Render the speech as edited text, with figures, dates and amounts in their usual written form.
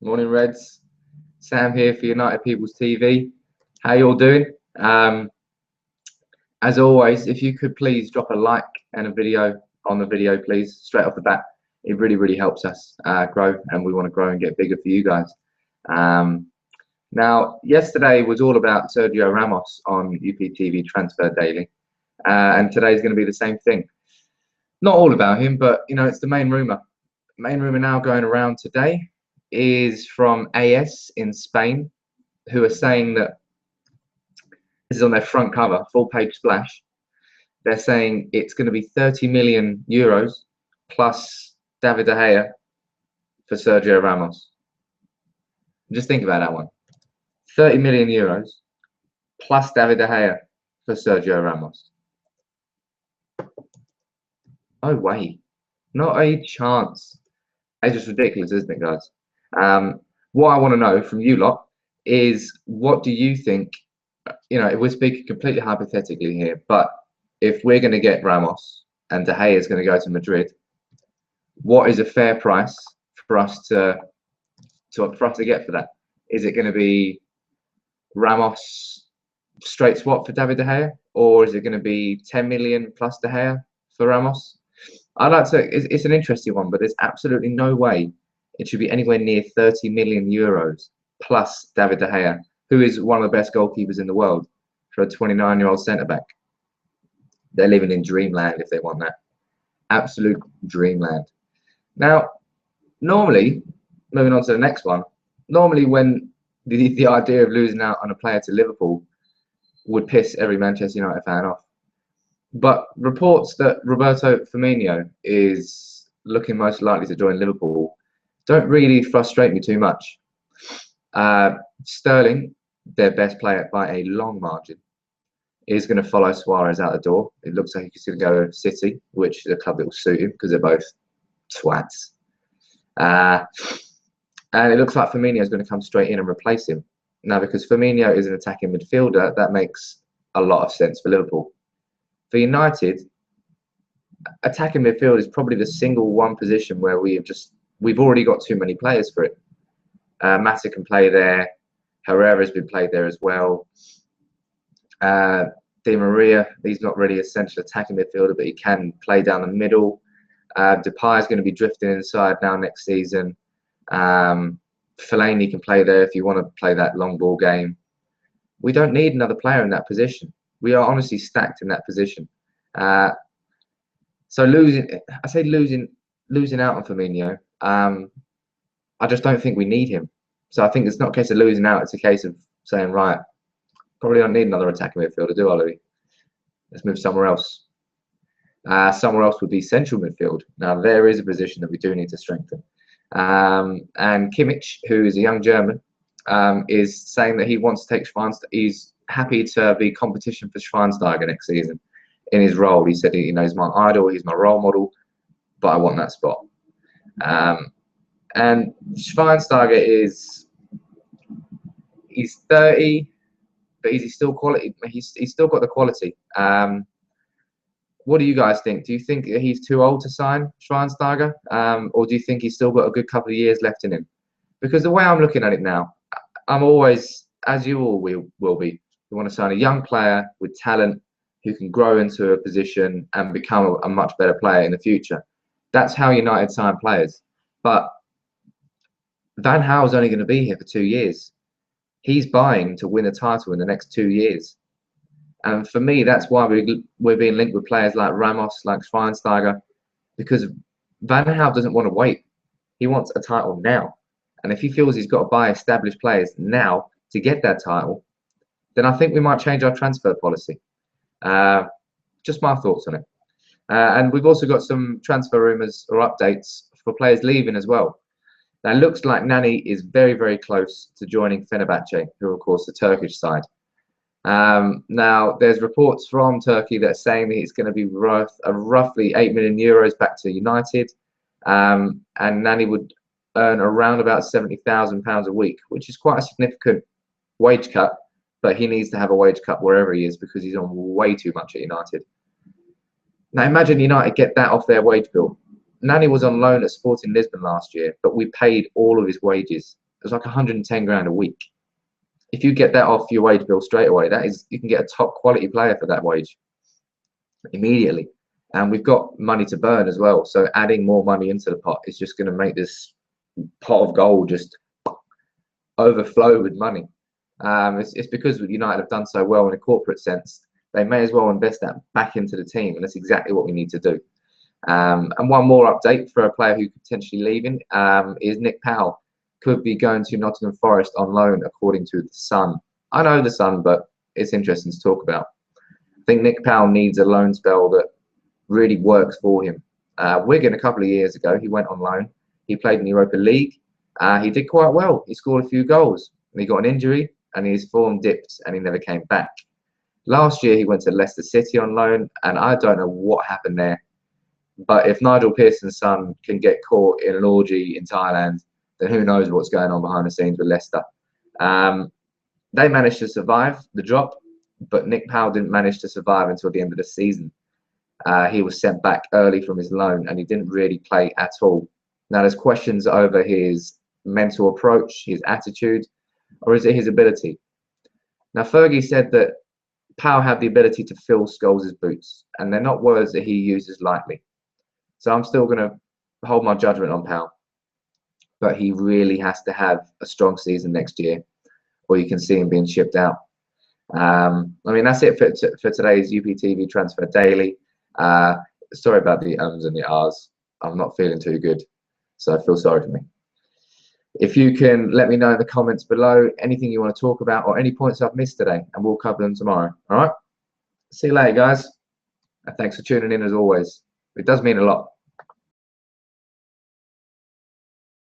Morning, Reds. Sam here for United People's TV. How you all doing? As always, if you could please drop a like and a video on the video, please, straight off the bat. It really helps us grow, and we want to grow and get bigger for you guys. Now, yesterday was all about Sergio Ramos on UPTV Transfer Daily, and today is going to be the same thing. Not all about him, but it's the main rumor. Main rumor now going around today is from AS in Spain, who are saying that this is on their front cover, full page splash. They're saying it's going to be 30 million euros plus David De Gea for Sergio Ramos. Just think about that one. 30 million euros plus David De Gea for Sergio Ramos. No way. Not a chance. It's just ridiculous, isn't it, guys? What I want to know from you lot is, what do you think? If we're speaking completely hypothetically here, but if we're going to get Ramos and De Gea is going to go to Madrid, what is a fair price for us to get for that? Is it going to be Ramos straight swap for David De Gea, or is it going to be 10 million plus De Gea for Ramos? I'd like to. It's an interesting one, but there's absolutely no way it should be anywhere near 30 million euros plus David De Gea, who is one of the best goalkeepers in the world for a 29-year-old centre-back. They're living in dreamland if they want that. Absolute dreamland. Now, normally, moving on to the next one, normally when the idea of losing out on a player to Liverpool would piss every Manchester United fan off. But reports that Roberto Firmino is looking most likely to join Liverpool don't really frustrate me too much. Sterling, their best player by a long margin, is going to follow Suarez out the door. It looks like he's going to go to City, which is a club that will suit him because they're both twats. And it looks like Firmino is going to come straight in and replace him. Now, because Firmino is an attacking midfielder, that makes a lot of sense for Liverpool. For United, attacking midfield is probably the single one position where we've already got too many players for it. Mata can play there. Herrera's been played there as well. Di Maria, he's not really a central attacking midfielder, but he can play down the middle. Depay is going to be drifting inside now next season. Fellaini can play there if you want to play that long ball game. We don't need another player in that position. We are honestly stacked in that position. So losing out on Firmino, I just don't think we need him. So I think it's not a case of losing out. It's a case of saying, right, probably don't need another attacking midfielder, do I, Louis? Let's move somewhere else. Somewhere else would be central midfield. Now, there is a position that we do need to strengthen. And Kimmich, who is a young German, is saying that he wants to take Schweinsteiger. He's happy to be competition for Schweinsteiger next season in his role. He said, he's my idol, he's my role model, but I want that spot. And Schweinsteiger he's 30, but he's still quality. He's still got the quality. What do you guys think? Do you think he's too old to sign Schweinsteiger, or do you think he's still got a good couple of years left in him? Because the way I'm looking at it now, I'm always, as you all will be, we want to sign a young player with talent who can grow into a position and become a much better player in the future. That's how United sign players. But Van Gaal's only going to be here for 2 years. He's buying to win a title in the next 2 years. And for me, that's why we're being linked with players like Ramos, like Schweinsteiger, because Van Gaal doesn't want to wait. He wants a title now. And if he feels he's got to buy established players now to get that title, then I think we might change our transfer policy. Just my thoughts on it. And we've also got some transfer rumours or updates for players leaving as well. Now, it looks like Nani is very close to joining Fenerbahce, who are, of course, the Turkish side. Now, there's reports from Turkey that are saying that it's going to be worth roughly 8 million euros back to United. And Nani would earn around about £70,000 a week, which is quite a significant wage cut. But he needs to have a wage cut wherever he is because he's on way too much at United. Now, imagine United get that off their wage bill. Nani was on loan at Sporting Lisbon last year, but we paid all of his wages. it's like 110 grand a week. If you get that off your wage bill straight away, that is, you can get a top quality player for that wage immediately. And we've got money to burn as well. So adding more money into the pot is just going to make this pot of gold just overflow with money. It's because United have done so well in a corporate sense. They may as well invest that back into the team, and that's exactly what we need to do. And one more update for a player who could potentially leaving is Nick Powell. Could be going to Nottingham Forest on loan, according to the Sun. I know the Sun, but it's interesting to talk about. I think Nick Powell needs a loan spell that really works for him. Wigan a couple of years ago, he went on loan. He played in the Europa League. He did quite well. He scored a few goals. And he got an injury, and his form dipped, and he never came back. Last year, he went to Leicester City on loan, and I don't know what happened there. But if Nigel Pearson's son can get caught in an orgy in Thailand, then who knows what's going on behind the scenes with Leicester. They managed to survive the drop, but Nick Powell didn't manage to survive until the end of the season. He was sent back early from his loan, and he didn't really play at all. Now, there's questions over his mental approach, his attitude, or is it his ability? Now, Fergie said that Powell had the ability to fill Scholes' boots, and they're not words that he uses lightly. So I'm still going to hold my judgment on Powell. But he really has to have a strong season next year, or you can see him being shipped out. I mean, that's it for today's UPTV transfer daily. Sorry about the ums and the ahs. I'm not feeling too good, so feel sorry for me. If you can let me know in the comments below anything you want to talk about or any points I've missed today, and we'll cover them tomorrow. All right? See you later, guys. And thanks for tuning in as always. It does mean a lot.